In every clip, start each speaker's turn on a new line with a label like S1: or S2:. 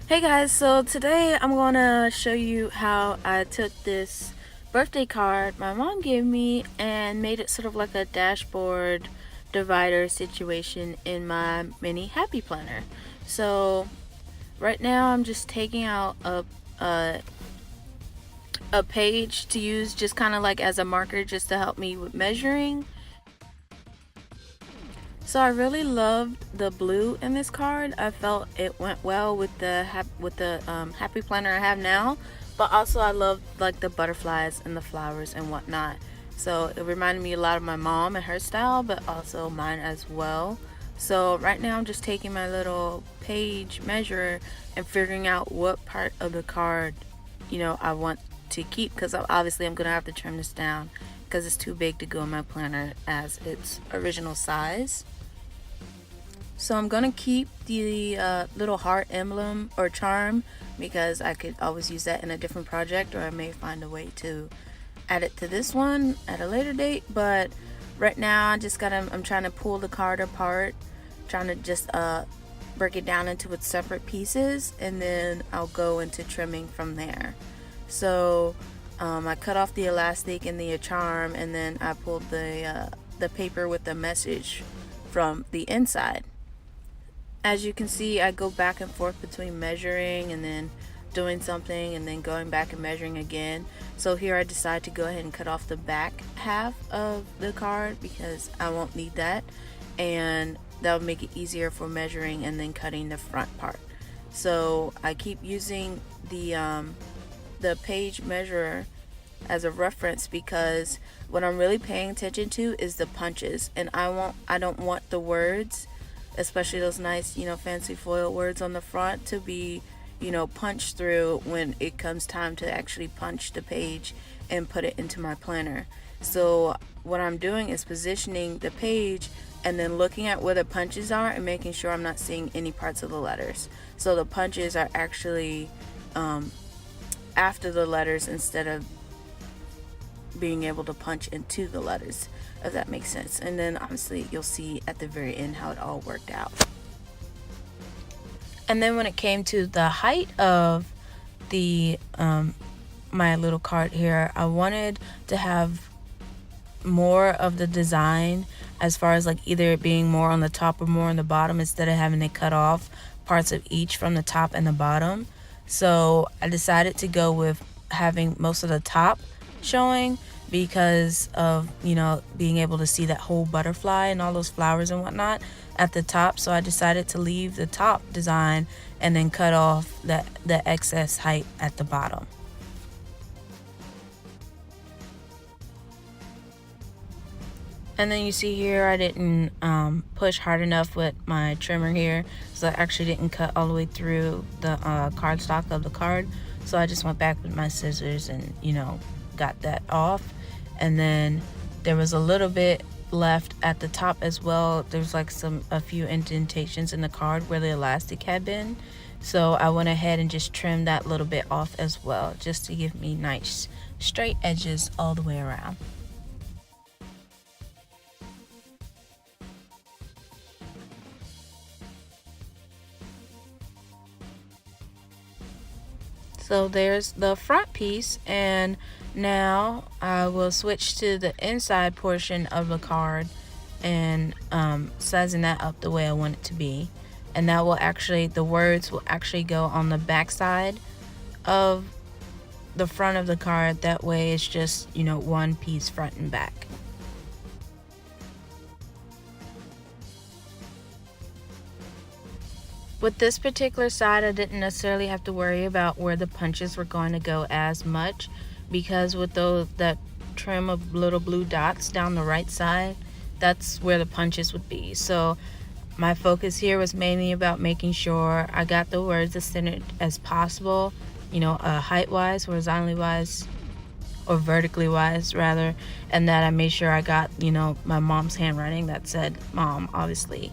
S1: Hey guys, so today I'm gonna show you how I took this birthday card my mom gave me and made it sort of like a dashboard divider situation in my mini happy planner. So right now I'm just taking out a, a page to use just kind of like as a marker just to help me with measuring. So I really loved the blue in this card. I felt it went well with the happy planner I have now, but also I love like the butterflies and the flowers and whatnot. So it reminded me a lot of my mom and her style, but also mine as well. So right now I'm just taking my little page measure and figuring out what part of the card, I want to keep, because obviously I'm gonna have to trim this down because it's too big to go in my planner as its original size. So I'm gonna keep the little heart emblem or charm because I could always use that in a different project, or I may find a way to add it to this one at a later date. But right now I'm trying to pull the card apart, trying to just break it down into its separate pieces, and then I'll go into trimming from there. So I cut off the elastic and the charm, and then I pulled the paper with the message from the inside. As you can see, I go back and forth between measuring and then doing something and then going back and measuring again. So here I decide to go ahead and cut off the back half of the card because I won't need that, and that'll make it easier for measuring and then cutting the front part. So I keep using the page measurer as a reference because what I'm really paying attention to is the punches, and I don't want the words, especially those nice, fancy foil words on the front, to be, punched through when it comes time to actually punch the page and put it into my planner. So what I'm doing is positioning the page and then looking at where the punches are and making sure I'm not seeing any parts of the letters. So the punches are actually after the letters instead of being able to punch into the letters, if that makes sense. And then obviously you'll see at the very end how it all worked out. And then when it came to the height of the my little card here, I wanted to have more of the design as far as like either it being more on the top or more on the bottom, instead of having to cut off parts of each from the top and the bottom. So I decided to go with having most of the top showing because of being able to see that whole butterfly and all those flowers and whatnot at the top. So I decided to leave the top design and then cut off the excess height at the bottom. And then you see here I didn't push hard enough with my trimmer here, so I actually didn't cut all the way through the cardstock of the card. So I just went back with my scissors and got that off. And then there was a little bit left at the top as well. There's like a few indentations in the card where the elastic had been, so I went ahead and just trimmed that little bit off as well, just to give me nice straight edges all the way around. So there's the front piece, and now I will switch to the inside portion of the card and sizing that up the way I want it to be. And that will actually, the words will actually go on the back side of the front of the card. That way it's just, one piece front and back. With this particular side, I didn't necessarily have to worry about where the punches were going to go as much, because with that trim of little blue dots down the right side, that's where the punches would be. So my focus here was mainly about making sure I got the words as centered as possible, height wise, horizontally wise, or vertically wise rather, and that I made sure I got my mom's handwriting that said mom, obviously.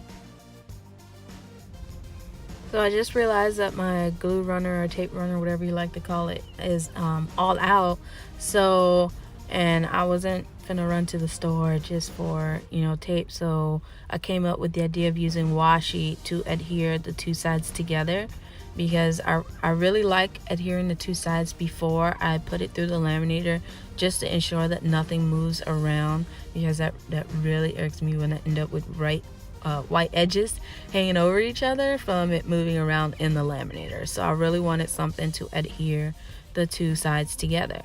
S1: So I just realized that my glue runner or tape runner, whatever you like to call it, is all out. So, and I wasn't gonna run to the store just for tape. So I came up with the idea of using washi to adhere the two sides together. because I really like adhering the two sides before I put it through the laminator, just to ensure that nothing moves around, because that really irks me when I end up with white edges hanging over each other from it moving around in the laminator. So I really wanted something to adhere the two sides together.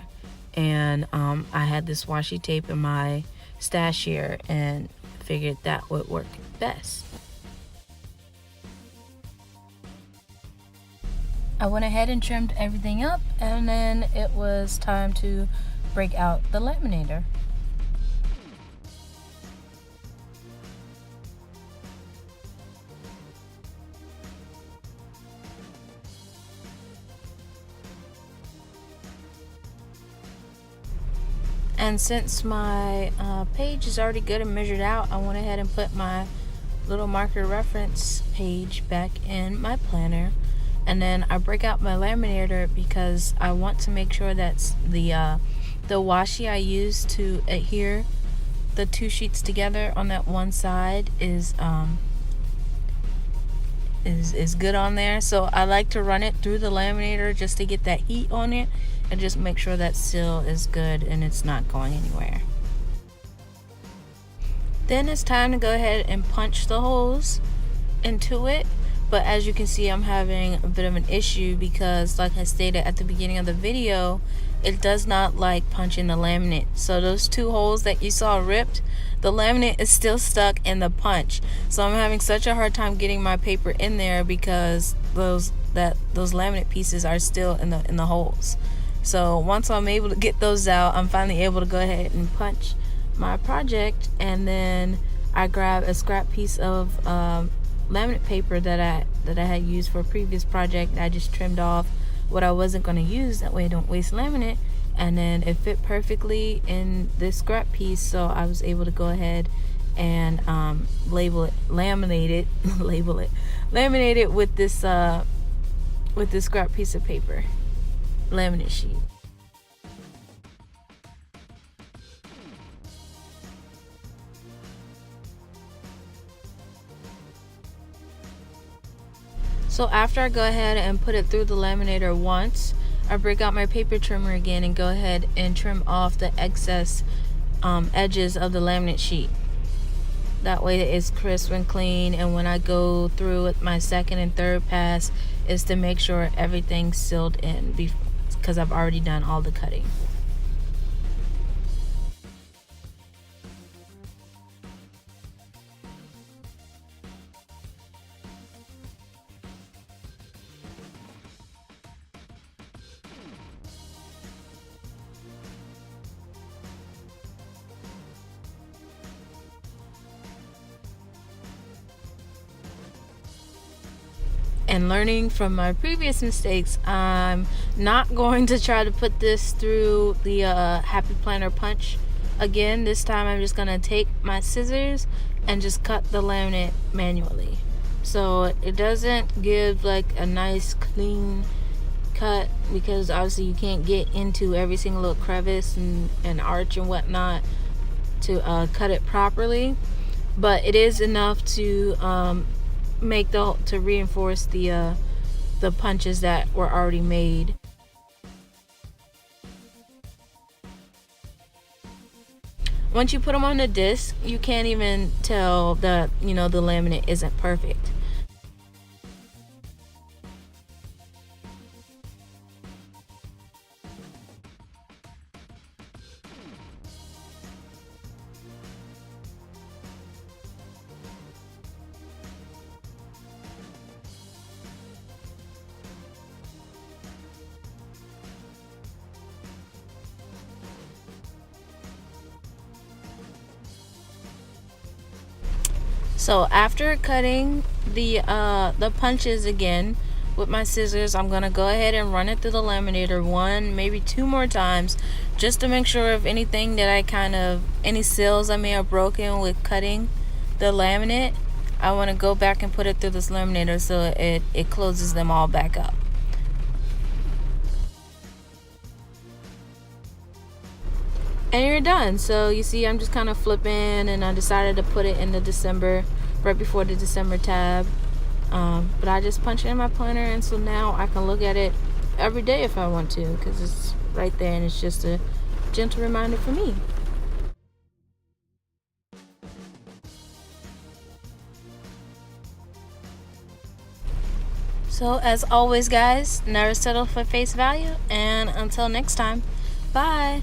S1: And I had this washi tape in my stash here and figured that would work best. I went ahead and trimmed everything up, and then it was time to break out the laminator. And since my page is already good and measured out, I went ahead and put my little marker reference page back in my planner. And then I break out my laminator because I want to make sure that the washi I use to adhere the two sheets together on that one side is good on there. So I like to run it through the laminator just to get that heat on it and just make sure that seal is good and it's not going anywhere. Then it's time to go ahead and punch the holes into it. But as you can see, I'm having a bit of an issue because, like I stated at the beginning of the video, it does not like punching the laminate. So those two holes that you saw ripped, the laminate is still stuck in the punch. So I'm having such a hard time getting my paper in there because those laminate pieces are still in the holes. So once I'm able to get those out, I'm finally able to go ahead and punch my project. And then I grab a scrap piece of laminate paper that I had used for a previous project. I just trimmed off what I wasn't going to use, that way I don't waste laminate, and then it fit perfectly in this scrap piece, so I was able to go ahead and laminate it with this scrap piece of paper, laminate sheet. So after I go ahead and put it through the laminator once, I break out my paper trimmer again and go ahead and trim off the excess edges of the laminate sheet. That way it's crisp and clean, and when I go through with my second and third pass is to make sure everything's sealed in because I've already done all the cutting. And learning from my previous mistakes, I'm not going to try to put this through the Happy Planner punch again. This time I'm just going to take my scissors and just cut the laminate manually. So it doesn't give like a nice clean cut, because obviously you can't get into every single little crevice and arch and whatnot to cut it properly. But it is enough to to reinforce the punches that were already made. Once you put them on the disc, you can't even tell that the laminate isn't perfect. So after cutting the punches again with my scissors, I'm gonna go ahead and run it through the laminator one, maybe two more times, just to make sure if anything that any seals I may have broken with cutting the laminate, I want to go back and put it through this laminator so it closes them all back up. And you're done. So you see I'm just kind of flipping, and I decided to put it in the December, right before the December tab. But I just punch it in my planner, and so now I can look at it every day if I want to, because it's right there and it's just a gentle reminder for me. So as always, guys, never settle for face value, and until next time, bye.